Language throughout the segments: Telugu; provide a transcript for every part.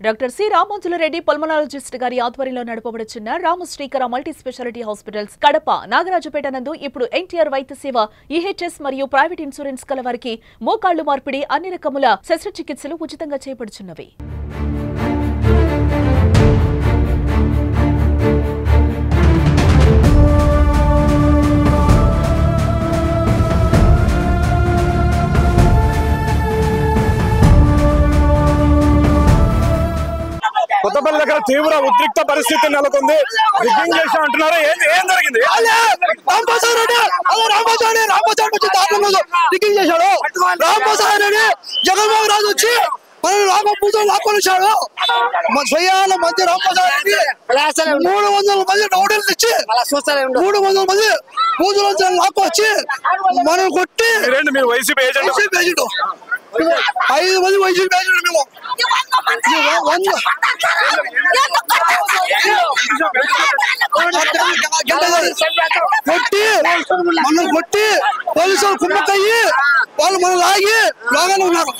డాక్టర్ సి రామోజులరెడ్డి పల్మనాలజిస్ట్ గారి ఆధ్వర్యంలో నడపబడుచున్న రామశ్రీకర మల్టీ స్పెషాలిటీ హాస్పిటల్స్ కడప నాగరాజపేట నందు ఇప్పుడు ఎన్టీఆర్ వైద్య సేవ ఈహెచ్ఎస్ మరియు ప్రైవేట్ ఇన్సూరెన్స్ కల వారికి మోకాళ్లు మార్పిడి అన్ని రకముల శస్త్రచికిత్సలు ఉచితంగా చేపడుచున్నవి. కొత్తపల్లి దగ్గర తీవ్ర ఉద్రిక్త పరిస్థితి నెలకొంది. రిగ్గింగ్ చేసి అంటున్నారు. ఏం జరిగింది? రిగ్గింగ్ చేశాడు రాంప్రసాద్ రెడ్డి. జగన్మోహన్ రాజు వచ్చి మనల్ని రామపూజలు లాక్కొనిచ్చాడు. స్వయాల మధ్య రాంప్రసాద్ రెడ్డి 300 మంది నోటీసులు ఇచ్చి 300 మంది పూజలు లాక్కొచ్చి మనం కొట్టి వైసీపీ ఏజెంట్ 5 మంది వైసీపీ ఏజెంట్ మేము కొట్టి పోలీసులు కుమ్మక్కయ్యి వాళ్ళు మనం లాగి లోగానే ఉన్నారు.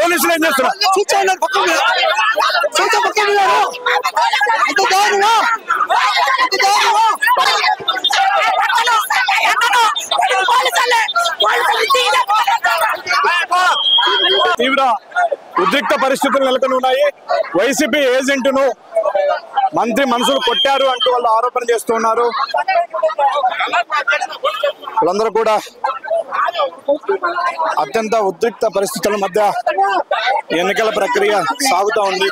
పోలీసులు ఏం చేస్తున్నారు? చూస్తున్నారు పక్క మీద అంత దారుణమా తీవ్ర ఉద్రిక్త పరిస్థితులు నెలకొని ఉన్నాయి. వైసీపీ ఏజెంట్ను మంత్రి మనుషులు కొట్టారు అంటూ వాళ్ళు ఆరోపణ చేస్తున్నారు. వాళ్ళందరూ కూడా అత్యంత ఉద్రిక్త పరిస్థితుల మధ్య ఎన్నికల ప్రక్రియ సాగుతూ ఉంది.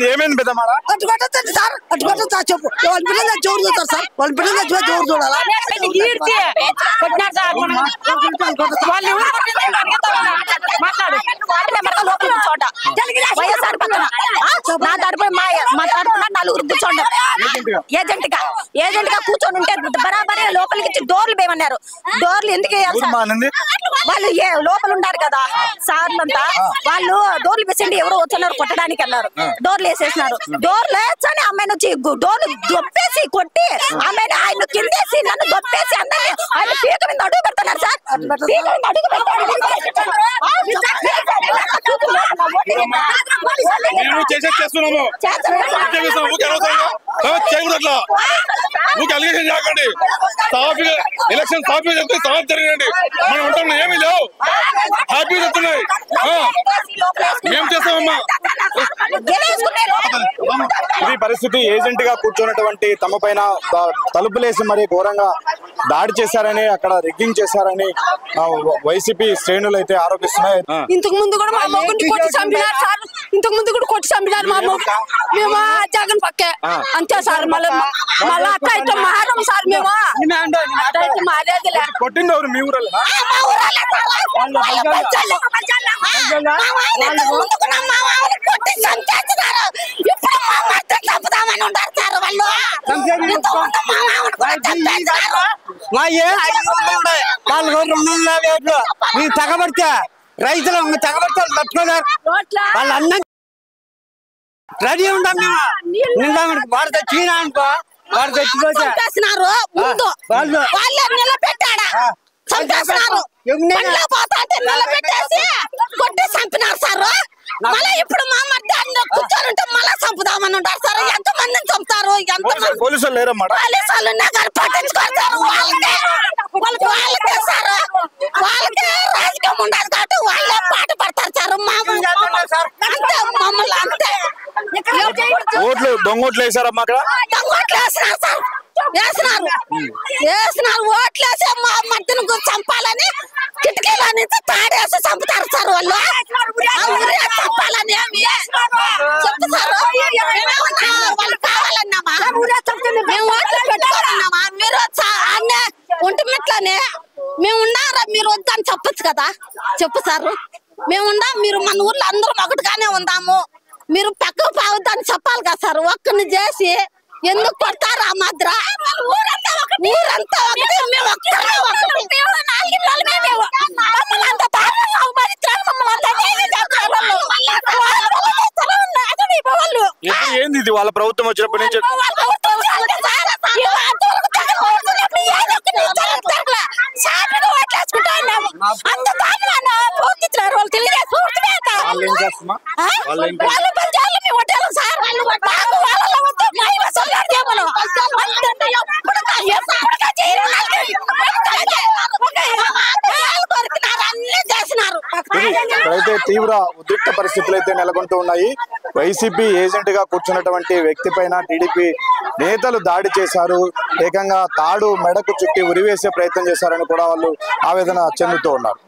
ఏమైంది పెద్దమాడ? సార్ చెప్పు వాళ్ళ బిడ్డ జోరు చూస్తారు సార్. వాళ్ళ బిడ్డ జోరు చూడాలా? ఏజెంట్ గా కూర్చొని ఉంటే బరాబరే లోపలికి ఇచ్చి డోర్లు వేయమన్నారు. డోర్లు ఎందుకు వేయాలి సార్? వాళ్ళు లోపల ఉన్నారు కదా సార్లంతా, వాళ్ళు డోర్లు వేసండి ఎవరో వచ్చినారు కొట్టడానికి అన్నారు. డోర్లు వేసేసినారు. డోర్లు వేసని ఆమెను వచ్చి డోర్లు దొప్పేసి కొట్టి ఆమెను ఆయన కిందేసి నన్ను దొప్పేసి అందరినీ ఆయన పీక మీద అడుగు పెడుతున్నారు సార్. పీక మీద అడుగు ఎలక్షన్ సాఫీ చెప్తే సాఫ్ జరిగినండి. మనం ఉంటాం ఏమీ లేవు, హ్యాపీ చెప్తున్నాయి. ఏం చేస్తామమ్మా? ఇది పరిస్థితి. ఏజెంట్ గా కూర్చున్నటువంటి తమ పైన తలుపులేసి మరి ఘోరంగా దాడి చేశారని, అక్కడ రిగ్గింగ్ చేశారని వైసీపీ శ్రేణులు అయితే ఆరోపిస్తున్నాయి. ఇంతకు ముందు కూడా మా మొగ్గుని కొట్టి చంపినారు సార్. ఇంతకు ముందు కూడా కొట్టి చంపినారు మా మొగ్గు. మేము జగన్ పక్కే అంతే సార్. మళ్ళీ అట్లా అయితే మారం సార్. మేము అట్లయితే మారేది లేదు. కొట్టింది ఎవరు? మీ ఊరు మీరు తగబడితే రైతులు తగబడతారు తట్టుకోలేరు. వాళ్ళు అన్నం రెడీ ఉంటాం మేము. వాడు చచ్చినా అనుకో, వాడు చచ్చిపోతే వాళ్ళే నిలబెట్టాడా చంపేస్తున్నారు. నిలబెట్టేసి కొట్టి చంపినారు సార్. మళ్ళీ ఇప్పుడు మా మధ్య కూర్చొని ఉంటే మళ్ళీ చంపుదామని ఉంటారు సార్. ఎంత మందిని చంపుతారు? పోలీసులు లేరమ్మా? పోలీసులు పట్టించుకుంటారు. వాళ్ళకే సార్, వాళ్ళకే రాజకీయం ఉండదు కాబట్టి వాళ్ళే పాట పడతారు సార్. అంతే మమ్మల్ని అంతే. ఓట్లు దొంగోట్లు వేసారమ్మా? అక్కడ దొంగోట్లు వేసినారు సార్. వేసినారు ఓట్లేసి మా మధ్యను చంపాలని కిటికీలో నుంచి తాడేసి చంపుతారు సార్. వాళ్ళు చంపాలని చెప్తారు. వాళ్ళు కావాలన్నామా? మేము ఓట్లు పెట్టుకోవాలన్నామా? మీరు అన్నీ ఒంటిమిట్లోనే మేము ఉన్నారా? మీరు వద్దని చెప్పచ్చు కదా. చెప్పు సార్. మేము ఉందాం, మీరు మన ఊర్లో అందరం ఒకటిగానే ఉందాము. మీరు పక్కకు పావుద్దని ఒక్కరిని చేసి ఎందుకు కొడతారు ఆ మాత్ర ఊరంతా ఒకటే మేము ఒక్కరే ఒకటే మమ్మల్ని అంత దారుణంగా అవమానించారు ఏంది ఇది వాళ్ళ ప్రభుత్వం వచ్చినప్పటి నుంచి ఇక్కడైతే తీవ్ర ఉద్రిక్త పరిస్థితులు అయితే నెలకొంటూ ఉన్నాయి. వైసీపీ ఏజెంట్ గా కూర్చున్నటువంటి వ్యక్తి పైన టీడీపీ నేతలు దాడి చేశారు. ఏకంగా తాడు మెడకు చుట్టి ఉరివేసే ప్రయత్నం చేశారని కూడా వాళ్ళు ఆవేదన చెందుతూ ఉన్నారు.